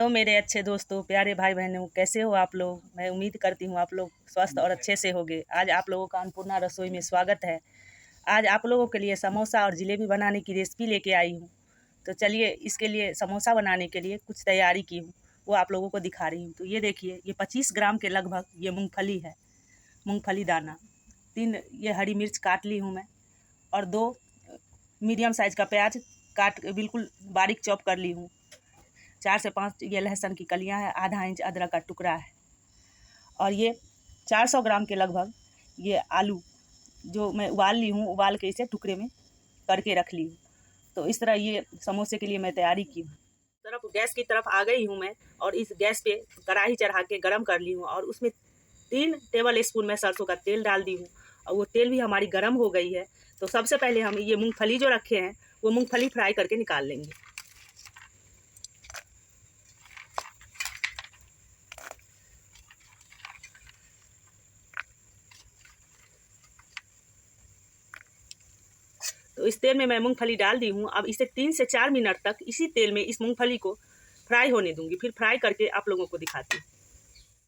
तो मेरे अच्छे दोस्तों, प्यारे भाई बहनों, कैसे हो आप लोग। मैं उम्मीद करती हूँ आप लोग स्वस्थ और अच्छे से होंगे। आज आप लोगों का अन्नपूर्णा रसोई में स्वागत है। आज आप लोगों के लिए समोसा और जलेबी बनाने की रेसिपी लेके आई हूँ। तो चलिए, इसके लिए समोसा बनाने के लिए कुछ तैयारी की हूँ, वो आप लोगों को दिखा रही हूँ। तो ये देखिए, ये 25 ग्राम के लगभग ये मूँगफली है, मूँगफली दाना। 3 ये हरी मिर्च काट ली हूँ मैं, और 2 मीडियम साइज़ का प्याज काट के बिल्कुल बारीक चॉप कर ली हूँ। 4 से 5 ये लहसुन की कलियां हैं, आधा इंच अदरक का टुकड़ा है, और ये 400 ग्राम के लगभग ये आलू जो मैं उबाल ली हूँ, उबाल के इसे टुकड़े में करके रख ली हूँ। तो इस तरह ये समोसे के लिए मैं तैयारी की हूँ। तरफ गैस की तरफ आ गई हूँ मैं, और इस गैस पे कढ़ाई चढ़ा के गरम कर ली हूँ, और उसमें 3 टेबल स्पून मैं सरसों का तेल डाल दी हूँ, और वो तेल भी हमारी गर्म हो गई है। तो सबसे पहले हम ये मूँगफली जो रखे हैं वो मूँगफली फ्राई करके निकाल लेंगे। तो इस तेल में मैं मूंगफली डाल दी हूँ। अब इसे 3 से 4 मिनट तक इसी तेल में इस मूंगफली को फ्राई होने दूंगी, फिर फ्राई करके आप लोगों को दिखाती हूँ।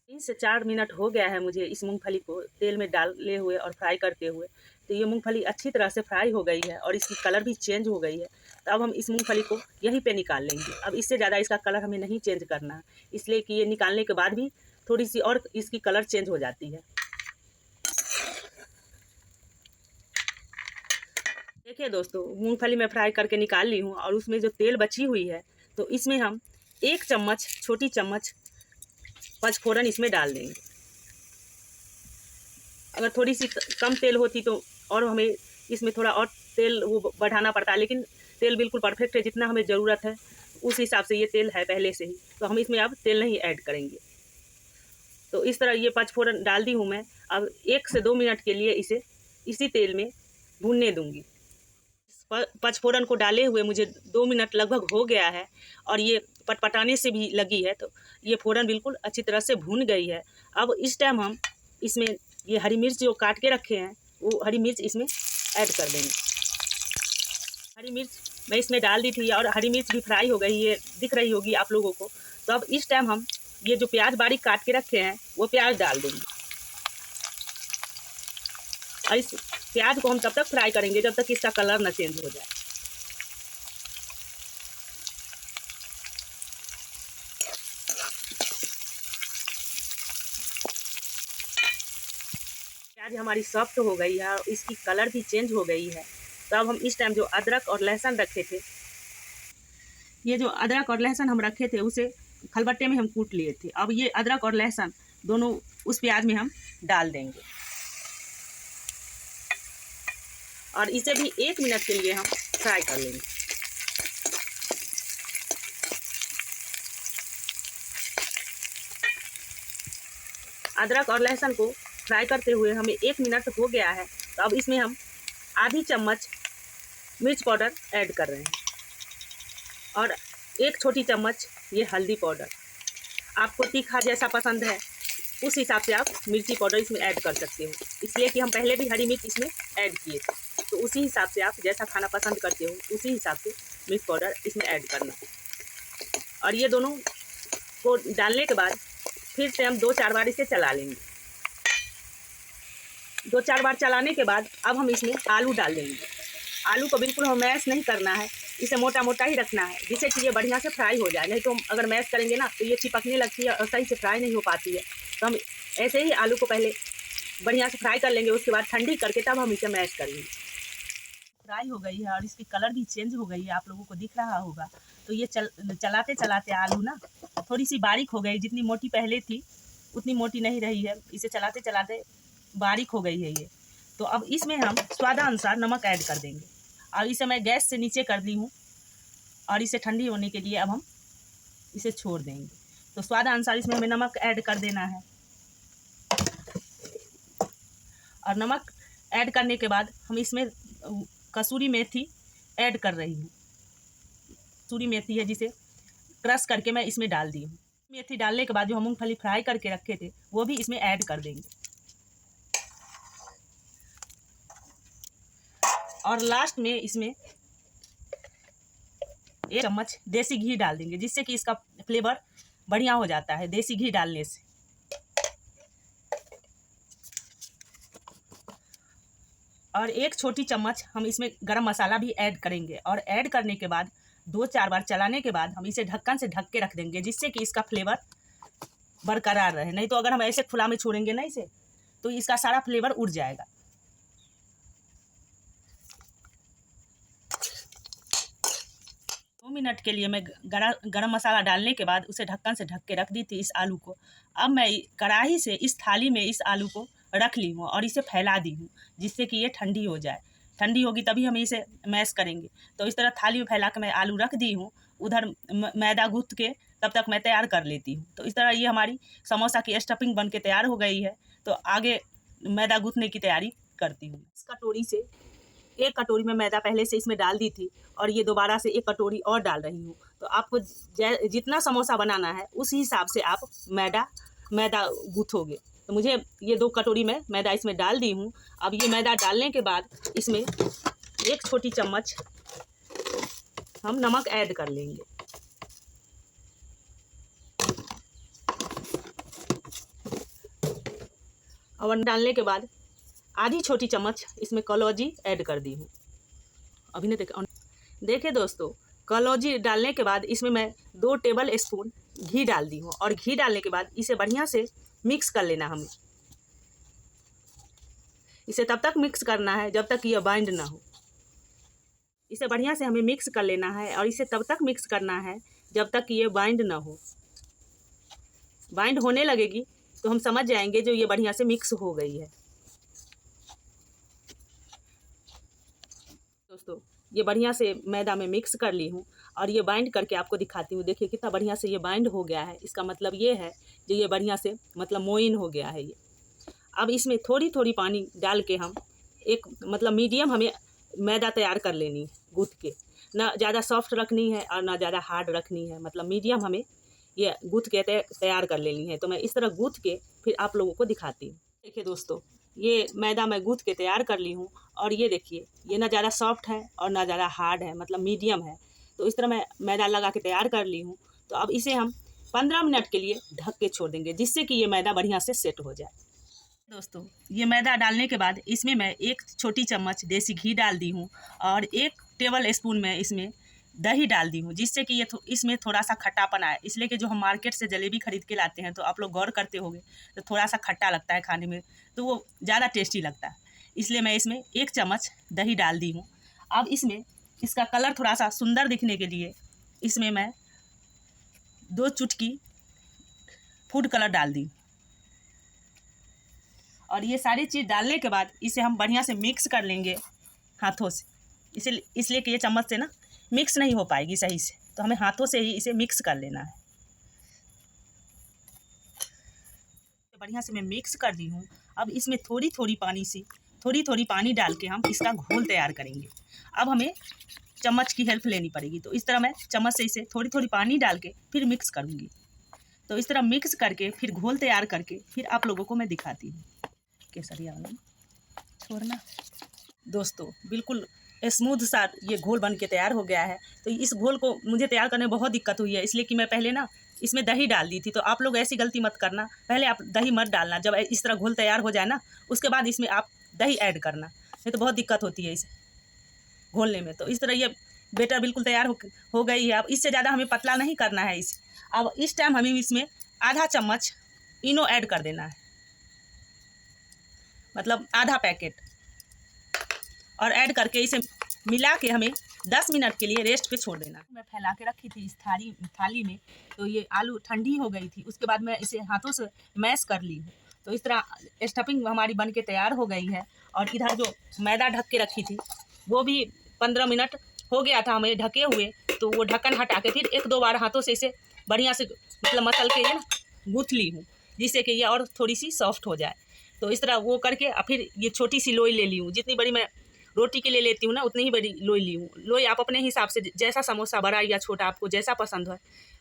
3 से 4 मिनट हो गया है मुझे इस मूंगफली को तेल में डाले हुए और फ्राई करते हुए। तो ये मूंगफली अच्छी तरह से फ्राई हो गई है और इसकी कलर भी चेंज हो गई है। तो अब हम इस मूंगफली को यहीं पे निकाल लेंगे। अब इससे ज़्यादा इसका कलर हमें नहीं चेंज करना है, इसलिए कि ये निकालने के बाद भी थोड़ी सी और इसकी कलर चेंज हो जाती है। देखिए दोस्तों, मूंगफली मैं फ्राई करके निकाल ली हूँ, और उसमें जो तेल बची हुई है तो इसमें हम 1 चम्मच, छोटी चम्मच पचफोरन इसमें डाल देंगे। अगर थोड़ी सी कम तेल होती तो और हमें इसमें थोड़ा और तेल वो बढ़ाना पड़ता है, लेकिन तेल बिल्कुल परफेक्ट है, जितना हमें ज़रूरत है उस हिसाब से ये तेल है पहले से ही। तो हम इसमें अब तेल नहीं ऐड करेंगे। तो इस तरह ये पचफोरन डाल दी हूँ मैं। अब 1 से 2 मिनट के लिए इसे इसी तेल में भूनने दूंगी। पचफोरन को डाले हुए मुझे 2 मिनट लगभग हो गया है, और ये पटपटाने से भी लगी है। तो ये फ़ोरन बिल्कुल अच्छी तरह से भून गई है। अब इस टाइम हम इसमें ये हरी मिर्च जो काट के रखे हैं वो हरी मिर्च इसमें ऐड कर देंगे। हरी मिर्च मैं इसमें डाल दी थी, और हरी मिर्च भी फ्राई हो गई, ये दिख रही होगी आप लोगों को। तो अब इस टाइम हम ये जो प्याज बारीक काट के रखे हैं वो प्याज डाल देंगे, और इस प्याज को हम तब तक फ्राई करेंगे जब तक इसका कलर न चेंज हो जाए। प्याज हमारी सॉफ्ट हो गई है और इसकी कलर भी चेंज हो गई है। तो अब हम इस टाइम जो अदरक और लहसुन रखे थे, ये जो अदरक और लहसुन हम रखे थे उसे खलबट्टे में हम कूट लिए थे। अब ये अदरक और लहसुन दोनों उस प्याज में हम डाल देंगे, और इसे भी 1 मिनट के लिए हम फ्राई कर लेंगे। अदरक और लहसुन को फ्राई करते हुए हमें 1 मिनट हो गया है। तो अब इसमें हम आधी चम्मच मिर्च पाउडर ऐड कर रहे हैं, और 1 छोटी चम्मच ये हल्दी पाउडर। आपको तीखा जैसा पसंद है उस हिसाब से आप मिर्ची पाउडर इसमें ऐड कर सकते हो, इसलिए कि हम पहले भी हरी मिर्च इसमें ऐड किए थे। तो उसी हिसाब से आप जैसा खाना पसंद करते हो उसी हिसाब से मिर्च पाउडर इसमें ऐड करना। और ये दोनों को डालने के बाद फिर से हम 2-4 बार इसे चला लेंगे। 2-4 बार चलाने के बाद अब हम इसमें आलू डाल देंगे। आलू को बिल्कुल हम मैश नहीं करना है, इसे मोटा मोटा ही रखना है, जिससे कि ये बढ़िया से फ्राई हो जाए। नहीं तो हम अगर मैश करेंगे ना तो ये चिपकने लगती है और सही से फ्राई नहीं हो पाती है। तो हम ऐसे ही आलू को पहले बढ़िया से फ्राई कर लेंगे, उसके बाद ठंडी करके तब हम इसे मैश करेंगे। फ्राई हो गई है और इसकी कलर भी चेंज हो गई है, आप लोगों को दिख रहा होगा। तो ये चलाते चलाते आलू ना थोड़ी सी बारीक हो गई, जितनी मोटी पहले थी उतनी मोटी नहीं रही है, इसे चलाते चलाते बारीक हो गई है ये। तो अब इसमें हम स्वादानुसार नमक ऐड कर देंगे, और इसे मैं गैस से नीचे कर दी हूँ, और इसे ठंडी होने के लिए अब हम इसे छोड़ देंगे। तो स्वादानुसार इसमें हमें नमक ऐड कर देना है, और नमक ऐड करने के बाद हम इसमें कसूरी मेथी ऐड कर रही हूँ। कसूरी मेथी है जिसे क्रश करके मैं इसमें डाल दी हूँ। मेथी डालने के बाद जो हम मूंगफली फ्राई करके रखे थे वो भी इसमें ऐड कर देंगे, और लास्ट में इसमें 1 चम्मच देसी घी डाल देंगे, जिससे कि इसका फ्लेवर बढ़िया हो जाता है देसी घी डालने से। और 1 छोटी चम्मच हम इसमें गरम मसाला भी ऐड करेंगे और ऐड करने के बाद 2-4 बार चलाने के बाद हम इसे ढक्कन से ढक के रख देंगे, जिससे कि इसका फ्लेवर बरकरार रहे। नहीं तो अगर हम ऐसे खुला में छोड़ेंगे ना इसे, तो इसका सारा फ्लेवर उड़ जाएगा। मिनट के लिए मैं गरम मसाला डालने के बाद उसे ढक्कन से ढक के रख दी थी इस आलू को। अब मैं कढ़ाई से इस थाली में इस आलू को रख ली हूँ और इसे फैला दी हूँ, जिससे कि ये ठंडी हो जाए। ठंडी होगी तभी हम इसे मैश करेंगे। तो इस तरह थाली में फैला के मैं आलू रख दी हूँ। उधर मैदा गूँथ के तब तक मैं तैयार कर लेती हूँ। तो इस तरह ये हमारी समोसा की स्टफिंग बन के तैयार हो गई है। तो आगे मैदा गूँथने की तैयारी करती हूँ। इस कटोरी से 1 कटोरी में मैदा पहले से इसमें डाल दी थी और ये दोबारा से 1 कटोरी और डाल रही हूँ। तो आपको जितना समोसा बनाना है उस हिसाब से आप मैदा गूँथोगे। तो मुझे ये 2 कटोरी में मैदा इसमें डाल दी हूँ। अब ये मैदा डालने के बाद इसमें 1 छोटी चम्मच हम नमक ऐड कर लेंगे। और डालने के बाद आधी छोटी चम्मच इसमें कलौंजी ऐड कर दी हूँ। अभी नहीं देखिए दोस्तों, कलौंजी डालने के बाद इसमें मैं 2 टेबल स्पून घी डाल दी हूँ और घी डालने के बाद इसे बढ़िया से मिक्स कर लेना। हमें इसे तब तक मिक्स करना है जब तक ये बाइंड ना हो। इसे बढ़िया से हमें मिक्स कर लेना है और इसे तब तक मिक्स करना है जब तक ये बाइंड ना हो। बाइंड होने लगेगी तो हम समझ जाएंगे जो ये बढ़िया से मिक्स हो गई है। दोस्तों, ये बढ़िया से मैदा में मिक्स कर ली हूँ और ये बाइंड करके आपको दिखाती हूँ। देखिए कितना बढ़िया से ये बाइंड हो गया है। इसका मतलब ये है जो ये बढ़िया से मतलब मोइन हो गया है ये। अब इसमें थोड़ी थोड़ी पानी डाल के हम एक मतलब मीडियम हमें मैदा तैयार कर लेनी है गूँथ के। ना ज़्यादा सॉफ्ट रखनी है और ना ज़्यादा हार्ड रखनी है, मतलब मीडियम हमें ये गूँथ के तैयार कर लेनी है। तो मैं इस तरह गूँथ के फिर आप लोगों को दिखाती हूँ। देखिए दोस्तों, ये मैदा मैं गूँथ के तैयार कर ली हूँ और ये देखिए ये ना ज़्यादा सॉफ्ट है और ना ज़्यादा हार्ड है, मतलब मीडियम है। तो इस तरह मैं मैदा लगा के तैयार कर ली हूँ। तो अब इसे हम 15 मिनट के लिए ढक के छोड़ देंगे, जिससे कि ये मैदा बढ़िया से सेट हो जाए। दोस्तों, ये मैदा डालने के बाद इसमें मैं 1 छोटी चम्मच देसी घी डाल दी हूँ और 1 टेबल स्पून में इसमें दही डाल दी हूँ, जिससे कि ये इसमें थोड़ा सा खट्टापन आए। इसलिए कि जो हम मार्केट से जलेबी खरीद के लाते हैं तो आप लोग गौर करते होंगे तो थोड़ा सा खट्टा लगता है खाने में, तो वो ज़्यादा टेस्टी लगता है। इसलिए मैं इसमें 1 चम्मच दही डाल दी हूँ। अब इसमें इसका कलर थोड़ा सा सुंदर दिखने के लिए इसमें मैं 2 चुटकी फूड कलर डाल दी। और ये सारी चीज़ डालने के बाद इसे हम बढ़िया से मिक्स कर लेंगे हाथों से। इसलिए कि ये चम्मच से ना मिक्स नहीं हो पाएगी सही से, तो हमें हाथों से ही इसे मिक्स कर लेना है। बढ़िया से मैं मिक्स कर दी हूँ। अब इसमें थोड़ी थोड़ी पानी डाल के हम इसका घोल तैयार करेंगे। अब हमें चम्मच की हेल्प लेनी पड़ेगी। तो इस तरह मैं चम्मच से इसे थोड़ी पानी डाल के फिर मिक्स करूँगी। तो इस तरह मिक्स करके फिर घोल तैयार करके फिर आप लोगों को मैं दिखाती हूँ। केसरिया वाला छोड़ना। दोस्तों, बिल्कुल स्मूथ सा ये घोल बन के तैयार हो गया है। तो इस घोल को मुझे तैयार करने में बहुत दिक्कत हुई है, इसलिए कि मैं पहले ना इसमें दही डाल दी थी। तो आप लोग ऐसी गलती मत करना, पहले आप दही मत डालना। जब इस तरह घोल तैयार हो जाए ना, उसके बाद इसमें आप दही ऐड करना, नहीं तो बहुत दिक्कत होती है इसे घोलने में। तो इस तरह ये बेटर बिल्कुल तैयार हो गई है। अब इससे ज़्यादा हमें पतला नहीं करना है इसे। अब इस टाइम हमें इसमें आधा चम्मच इनो ऐड कर देना है, मतलब आधा पैकेट, और ऐड करके इसे मिला के हमें 10 मिनट के लिए रेस्ट पे छोड़ देना। मैं फैला के रखी थी इस थाली में, तो ये आलू ठंडी हो गई थी। उसके बाद मैं इसे हाथों से मैश कर ली हूँ। तो इस तरह स्टफिंग हमारी बन के तैयार हो गई है। और इधर जो मैदा ढक के रखी थी वो भी 15 मिनट हो गया था हमें ढके हुए। तो वो ढक्कन हटा के फिर 1-2 बार हाथों से इसे बढ़िया से मतलब मसल के ये ना गूँथ ली हूँ, जिससे कि ये और थोड़ी सी सॉफ्ट हो जाए। तो इस तरह वो करके फिर ये छोटी सी लोई ले ली हूँ। जितनी बड़ी मैं रोटी के लिए लेती हूँ ना, उतनी ही बड़ी लोई ली हूँ। लोई आप अपने हिसाब से, जैसा समोसा बड़ा या छोटा आपको जैसा पसंद है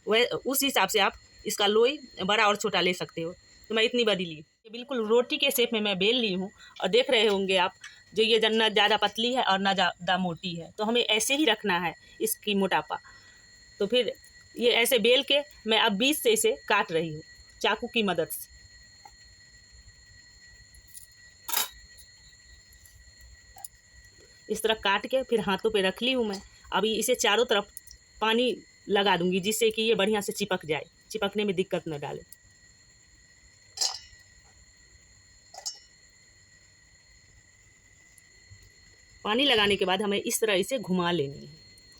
वह उस हिसाब से आप इसका लोई बड़ा और छोटा ले सकते हो। तो मैं इतनी बड़ी ली। ये बिल्कुल रोटी के शेप में मैं बेल ली हूँ। और देख रहे होंगे आप जो ये ना ज़्यादा पतली है और ना ज़्यादा मोटी है, तो हमें ऐसे ही रखना है इसकी मोटापा। तो फिर ये ऐसे बेल के मैं अब बीच से इसे काट रही हूँ चाकू की मदद से। इस तरह काट के फिर हाथों पे रख ली हूँ मैं। अभी इसे चारों तरफ पानी लगा दूंगी जिससे कि ये बढ़िया से चिपक जाए, चिपकने में दिक्कत न डाले। पानी लगाने के बाद हमें इस तरह इसे घुमा लेनी है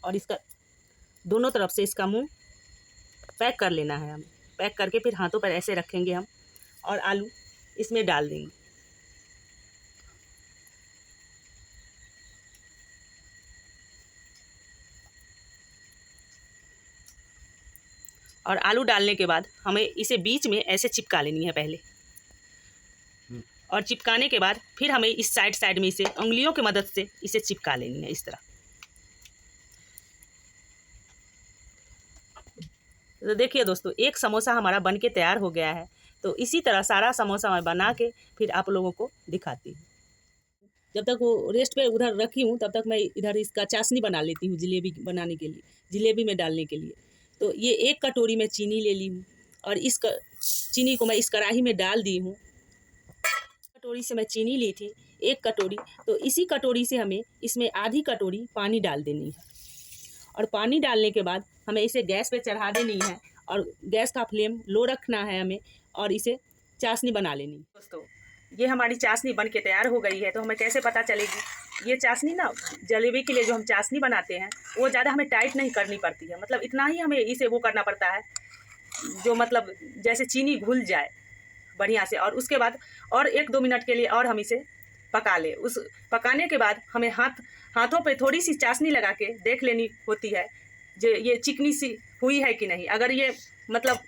और इसका दोनों तरफ से इसका मुंह पैक कर लेना है। हमें पैक करके फिर हाथों पर ऐसे रखेंगे हम और आलू इसमें डाल देंगे। और आलू डालने के बाद हमें इसे बीच में ऐसे चिपका लेनी है पहले, और चिपकाने के बाद फिर हमें इस साइड में इसे उंगलियों की मदद से इसे चिपका लेनी है इस तरह। तो देखिए दोस्तों, एक समोसा हमारा बन के तैयार हो गया है। तो इसी तरह सारा समोसा मैं बना के फिर आप लोगों को दिखाती हूँ। जब तक वो रेस्ट पे उधर रखी हूँ तब तक मैं इधर इसका चाशनी बना लेती हूँ जलेबी बनाने के लिए, जलेबी में डालने के लिए। तो ये 1 कटोरी में चीनी ले ली हूँ और चीनी को मैं इस कढ़ाई में डाल दी हूँ। कटोरी से मैं चीनी ली थी 1 कटोरी, तो इसी कटोरी से हमें इसमें आधी कटोरी पानी डाल देनी है। और पानी डालने के बाद हमें इसे गैस पे चढ़ा देनी है और गैस का फ्लेम लो रखना है हमें, और इसे चाशनी बना लेनी। दोस्तों, ये हमारी चाशनी बन के तैयार हो गई है। तो हमें कैसे पता चलेगी? ये चाशनी ना, जलेबी के लिए जो हम चाशनी बनाते हैं वो ज़्यादा हमें टाइट नहीं करनी पड़ती है, मतलब इतना ही हमें इसे वो करना पड़ता है जो मतलब जैसे चीनी घुल जाए बढ़िया से। और उसके बाद और 1-2 मिनट के लिए और हम इसे पका ले। उस पकाने के बाद हमें हाथों पे थोड़ी सी चाशनी लगा के देख लेनी होती है जो ये चिकनी सी हुई है कि नहीं। अगर ये मतलब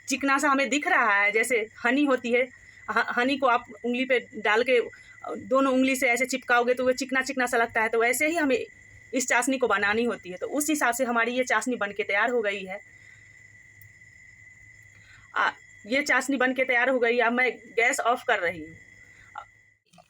चिकना सा हमें दिख रहा है, जैसे हनी होती है, हनी को आप उंगली पे डाल के दोनों उंगली से ऐसे चिपकाओगे तो वो चिकना चिकना सा लगता है, तो वैसे ही हमें इस चाशनी को बनानी होती है। तो उस हिसाब से हमारी ये चाशनी बन के तैयार हो गई है। ये चाशनी बन के तैयार हो गई। अब मैं गैस ऑफ कर रही हूँ।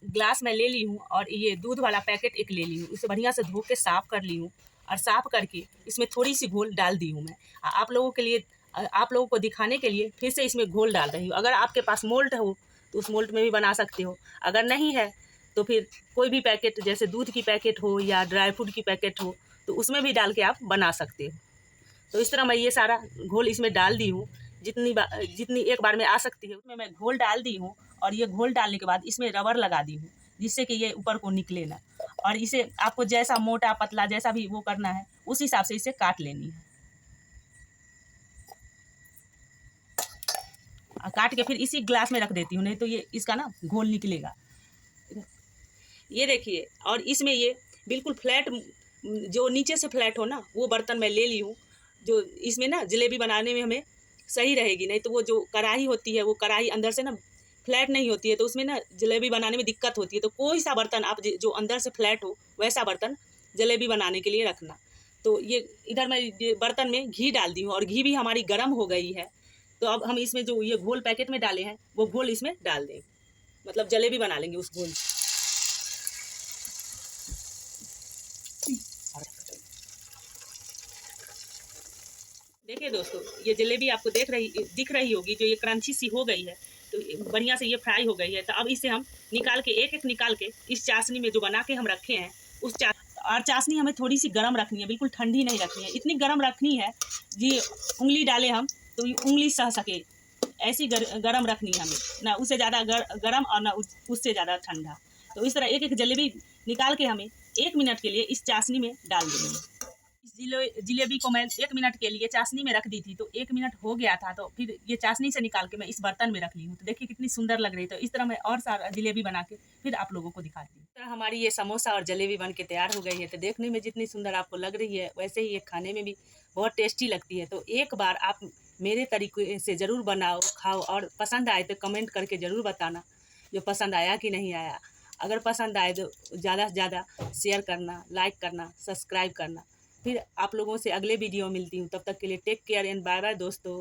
ग्लास में ले ली हूँ और ये दूध वाला पैकेट एक ले ली हूँ, इसे बढ़िया से धो के साफ़ कर ली हूँ और साफ़ करके इसमें थोड़ी सी घोल डाल दी हूँ मैं। आप लोगों के लिए, आप लोगों को दिखाने के लिए फिर से इसमें घोल डाल रही हूँ। अगर आपके पास मोल्ड हो तो उस मोल्ड में भी बना सकते हो, अगर नहीं है तो फिर कोई भी पैकेट जैसे दूध की पैकेट हो या ड्राई फ्रूट की पैकेट हो तो उसमें भी डाल के आप बना सकते हो। तो इस तरह मैं ये सारा घोल इसमें डाल दी हूँ, जितनी एक बार में आ सकती है उसमें मैं घोल डाल दी हूँ। और ये घोल डालने के बाद इसमें रबर लगा दी हूँ जिससे कि ये ऊपर को निकले ना। और इसे आपको जैसा मोटा पतला जैसा भी वो करना है उस हिसाब से इसे काट लेनी है। और काट के फिर इसी ग्लास में रख देती हूँ, नहीं तो ये इसका ना घोल निकलेगा। ये देखिए, और इसमें ये बिल्कुल फ्लैट, जो नीचे से फ्लैट हो ना वो बर्तन मैं ले ली हूँ, जो इसमें ना जलेबी बनाने में हमें सही रहेगी। नहीं तो वो जो कढ़ाई होती है वो कढ़ाई अंदर से ना फ्लैट नहीं होती है, तो उसमें ना जलेबी बनाने में दिक्कत होती है। तो कोई सा बर्तन आप जो अंदर से फ्लैट हो वैसा बर्तन जलेबी बनाने के लिए रखना। तो ये इधर मैं ये बर्तन में घी डाल दी हूँ और घी भी हमारी गर्म हो गई है। तो अब हम इसमें जो ये घोल पैकेट में डाले हैं वो घोल इसमें डाल देंगे, मतलब जलेबी बना लेंगे उस घोल। देखिए दोस्तों, ये जलेबी आपको दिख रही होगी, जो ये क्रंची सी हो गई है, तो बढ़िया से ये फ्राई हो गई है। तो अब इसे हम निकाल के एक निकाल के इस चाशनी में जो बना के हम रखे हैं और चाशनी हमें थोड़ी सी गर्म रखनी है, बिल्कुल ठंडी नहीं रखनी है। इतनी गर्म रखनी है जी उंगली डाले हम तो उंगली सह सके, ऐसी गर्म रखनी है हमें, ना उससे ज़्यादा गर्म और ना उससे ज़्यादा ठंडा। तो इस तरह एक जलेबी निकाल के हमें 1 मिनट के लिए इस चाशनी में डाल देंगे। जलेबी को मैं 1 मिनट के लिए चाशनी में रख दी थी, तो 1 मिनट हो गया था, तो फिर ये चाशनी से निकाल के मैं इस बर्तन में रख ली हूँ। तो देखिए कितनी सुंदर लग रही है। तो इस तरह मैं और सारा जलेबी बना के फिर आप लोगों को दिखाती हूँ। इस तरह हमारी ये समोसा और जलेबी बन के तैयार हो गई है। तो देखने में जितनी सुंदर आपको लग रही है वैसे ही ये खाने में भी बहुत टेस्टी लगती है। तो एक बार आप मेरे तरीके से ज़रूर बनाओ, खाओ, और पसंद आए तो कमेंट करके ज़रूर बताना जो पसंद आया कि नहीं आया। अगर पसंद आए तो ज़्यादा से ज़्यादा शेयर करना, लाइक करना, सब्सक्राइब करना। फिर आप लोगों से अगले वीडियो मिलती हूँ, तब तक के लिए take care and bye bye दोस्तों।